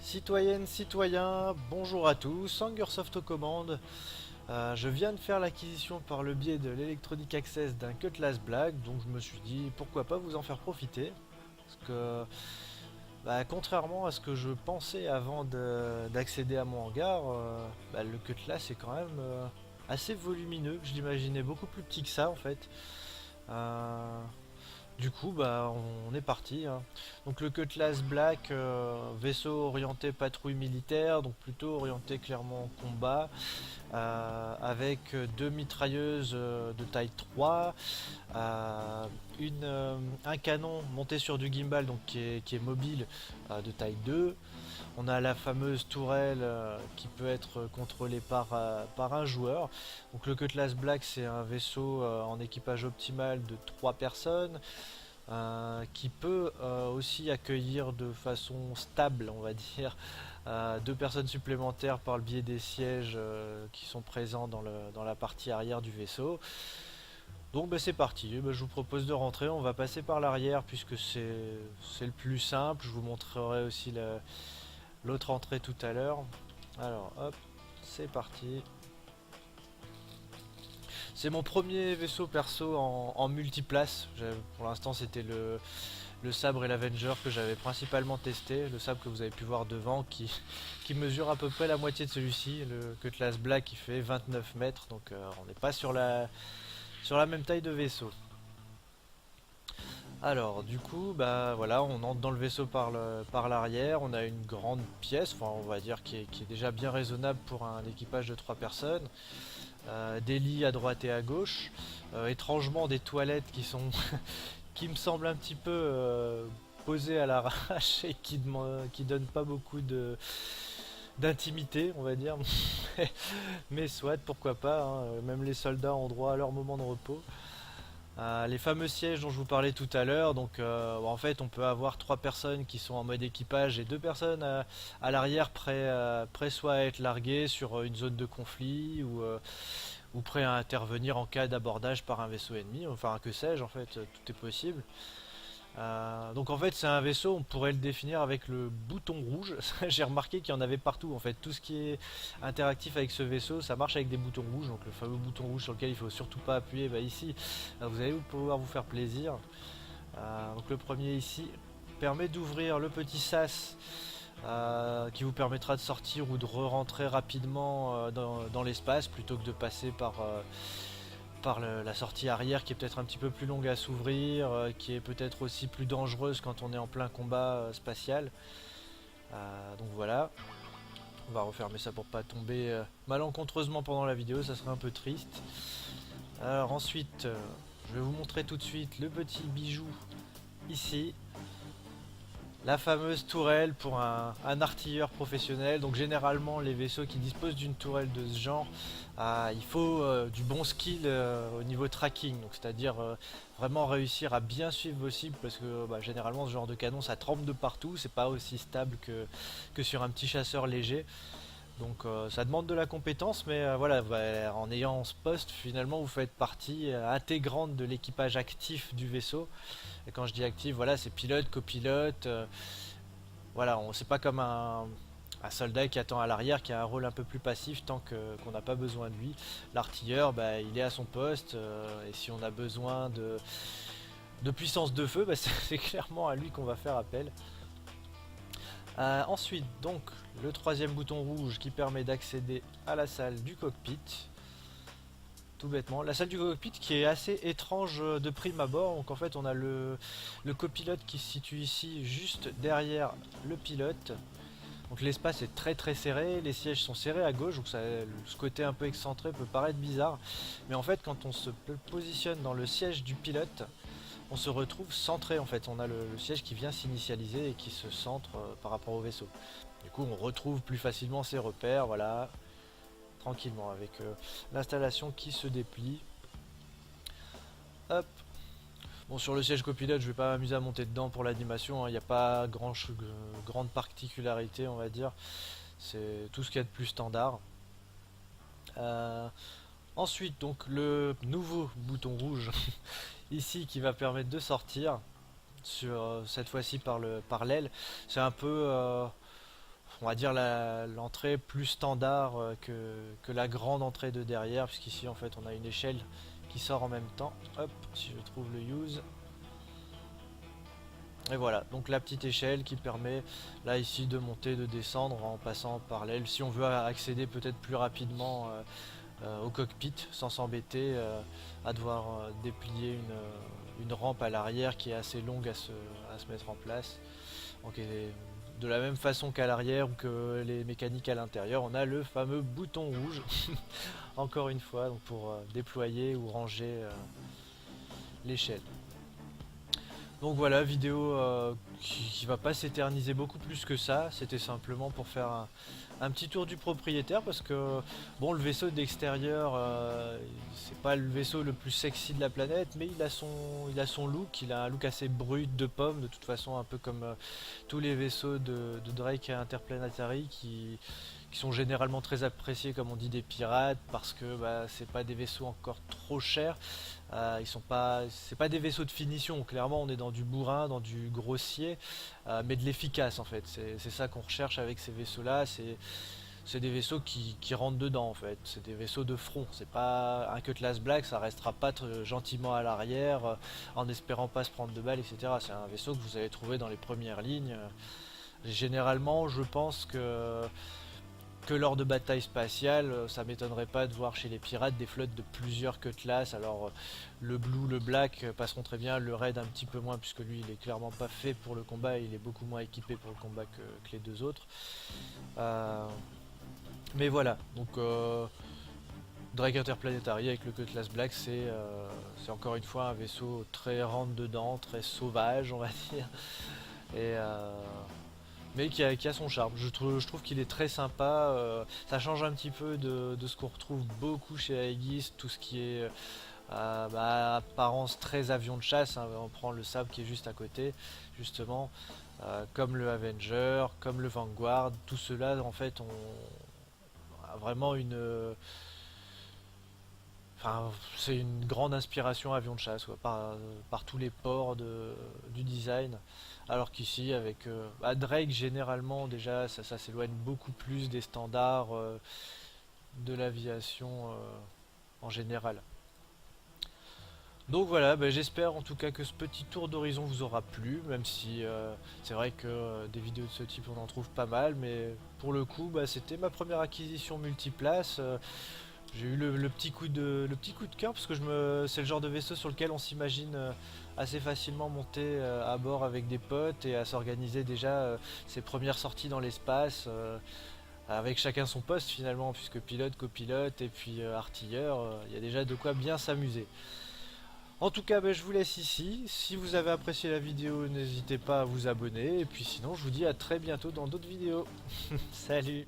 Citoyennes, citoyens, bonjour à tous, Angersoft aux commandes. Je viens de faire l'acquisition par le biais de l'Electronic Access d'un Cutlass Black, donc je me suis dit pourquoi pas vous en faire profiter. Parce que, contrairement à ce que je pensais avant d'accéder à mon hangar, le Cutlass est quand même assez volumineux. Je l'imaginais beaucoup plus petit que ça en fait. Euh, on est parti, hein. Donc le Cutlass Black, vaisseau orienté patrouille militaire, donc plutôt orienté clairement combat, avec deux mitrailleuses de taille 3, euh, un canon monté sur du gimbal, donc qui est mobile, de taille 2. On a la fameuse tourelle qui peut être contrôlée par un joueur. Donc le Cutlass Black, c'est un vaisseau en équipage optimal de 3 personnes, qui peut aussi accueillir de façon stable, on va dire, deux personnes supplémentaires par le biais des sièges qui sont présents dans la partie arrière du vaisseau. Donc c'est parti. Je vous propose de rentrer. On va passer par l'arrière puisque c'est le plus simple. Je vous montrerai aussi l'autre entrée tout à l'heure. Alors hop, c'est parti. C'est mon premier vaisseau perso en multiplace. Pour l'instant, c'était le sabre et l'Avenger que j'avais principalement testé. Le sabre que vous avez pu voir devant qui mesure à peu près la moitié de celui-ci. Le Cutlass Black qui fait 29 mètres. Donc on n'est pas sur la même taille de vaisseau. Alors du coup, voilà, on entre dans le vaisseau par l'arrière. On a une grande pièce, enfin on va dire qui est déjà bien raisonnable pour un équipage de 3 personnes. Des lits à droite et à gauche. Étrangement des toilettes qui me semblent un petit peu posées à l'arrache et qui donnent pas beaucoup d'intimité, on va dire. Mais soit, pourquoi pas, hein. Même les soldats ont droit à leur moment de repos. Les fameux sièges dont je vous parlais tout à l'heure, donc en fait on peut avoir 3 personnes qui sont en mode équipage et 2 personnes à l'arrière prêts soit à être larguées sur une zone de conflit ou prêts à intervenir en cas d'abordage par un vaisseau ennemi, enfin que sais-je, en fait tout est possible. Donc en fait c'est un vaisseau, on pourrait le définir avec le bouton rouge. J'ai remarqué qu'il y en avait partout en fait. Tout ce qui est interactif avec ce vaisseau, ça marche avec des boutons rouges. Donc le fameux bouton rouge sur lequel il faut surtout pas appuyer, ici vous allez pouvoir vous faire plaisir. Donc le premier ici permet d'ouvrir le petit sas, qui vous permettra de sortir ou de re-rentrer rapidement dans l'espace plutôt que de passer par la sortie arrière qui est peut-être un petit peu plus longue à s'ouvrir, qui est peut-être aussi plus dangereuse quand on est en plein combat spatial. Donc voilà, on va refermer ça pour pas tomber malencontreusement pendant la vidéo, ça serait un peu triste. Alors ensuite, je vais vous montrer tout de suite le petit bijou ici. La fameuse tourelle pour un artilleur professionnel. Donc généralement les vaisseaux qui disposent d'une tourelle de ce genre, il faut du bon skill au niveau tracking. Donc c'est-à-dire vraiment réussir à bien suivre vos cibles parce que généralement ce genre de canon ça trempe de partout. C'est pas aussi stable que sur un petit chasseur léger. Donc ça demande de la compétence, mais voilà, en ayant ce poste, finalement, vous faites partie intégrante de l'équipage actif du vaisseau. Et quand je dis actif, voilà, c'est pilote, copilote. Voilà, c'est pas comme un soldat qui attend à l'arrière, qui a un rôle un peu plus passif tant qu'on n'a pas besoin de lui. L'artilleur, il est à son poste, et si on a besoin de puissance de feu, c'est clairement à lui qu'on va faire appel. Ensuite, donc, le troisième bouton rouge qui permet d'accéder à la salle du cockpit. Tout bêtement. La salle du cockpit qui est assez étrange de prime abord. Donc en fait, on a le copilote qui se situe ici, juste derrière le pilote. Donc l'espace est très très serré, les sièges sont serrés à gauche, donc ce côté un peu excentré peut paraître bizarre. Mais en fait, quand on se positionne dans le siège du pilote, on se retrouve centré en fait. On a le siège qui vient s'initialiser et qui se centre par rapport au vaisseau. Du coup, on retrouve plus facilement ses repères, voilà, tranquillement avec l'installation qui se déplie. Hop. Bon, sur le siège copilote, je vais pas m'amuser à monter dedans pour l'animation. Il n'y a pas grande particularité, on va dire. C'est tout ce qu'il y a de plus standard. Euh, Ensuite, donc le nouveau bouton rouge ici qui va permettre de sortir sur cette fois-ci par l'aile. C'est un peu on va dire l'entrée plus standard que la grande entrée de derrière, puisqu'ici en fait on a une échelle qui sort en même temps. Hop, si je trouve le use. Et voilà, donc la petite échelle qui permet là ici de monter, de descendre en passant par l'aile. Si on veut accéder peut-être plus rapidement au cockpit sans s'embêter à devoir déplier une rampe à l'arrière qui est assez longue à se mettre en place. Donc, de la même façon qu'à l'arrière ou que les mécaniques à l'intérieur, on a le fameux bouton rouge, encore une fois, donc pour déployer ou ranger l'échelle. Donc voilà, vidéo qui va pas s'éterniser beaucoup plus que ça. C'était simplement pour faire un petit tour du propriétaire parce que bon, le vaisseau d'extérieur, c'est pas le vaisseau le plus sexy de la planète, mais il a son look. Il a un look assez brut de pomme, de toute façon, un peu comme tous les vaisseaux de Drake Interplanetary qui sont généralement très appréciés, comme on dit, des pirates, parce que bah, c'est pas des vaisseaux encore trop chers. C'est pas des vaisseaux de finition. Clairement, on est dans du bourrin, dans du grossier, mais de l'efficace en fait. C'est ça qu'on recherche avec ces vaisseaux-là. C'est des vaisseaux qui rentrent dedans en fait. C'est des vaisseaux de front. C'est pas un Cutlass Black, ça restera pas gentiment à l'arrière, en espérant pas se prendre de balles, etc. C'est un vaisseau que vous allez trouver dans les premières lignes. Généralement, je pense que lors de batailles spatiales, ça m'étonnerait pas de voir chez les pirates des flottes de plusieurs Cutlass. Alors le Blue, le Black passeront très bien, le Red un petit peu moins puisque lui il est clairement pas fait pour le combat, il est beaucoup moins équipé pour le combat que les deux autres. Euh, mais voilà, donc Drake Interplanetary avec le Cutlass Black, c'est encore une fois un vaisseau très rentre dedans, très sauvage on va dire. Et mais qui a son charme. Je trouve qu'il est très sympa. Ça change un petit peu de ce qu'on retrouve beaucoup chez Aegis, tout ce qui est bah, apparence très avion de chasse. Hein. On prend le Sabre qui est juste à côté, justement, comme le Avenger, comme le Vanguard. Tout cela, en fait, a vraiment enfin, c'est une grande inspiration avion de chasse quoi, par tous les ports du design. Alors qu'ici, avec Drake, généralement, déjà, ça s'éloigne beaucoup plus des standards de l'aviation en général. Donc voilà, bah, j'espère en tout cas que ce petit tour d'horizon vous aura plu, même si c'est vrai que des vidéos de ce type on en trouve pas mal, mais pour le coup, bah, c'était ma première acquisition multiplace. J'ai eu le petit coup de cœur parce que c'est le genre de vaisseau sur lequel on s'imagine assez facilement monter à bord avec des potes et à s'organiser déjà ses premières sorties dans l'espace avec chacun son poste finalement puisque pilote, copilote et puis artilleur, il y a déjà de quoi bien s'amuser. En tout cas, ben, je vous laisse ici. Si vous avez apprécié la vidéo, n'hésitez pas à vous abonner et puis sinon je vous dis à très bientôt dans d'autres vidéos. Salut!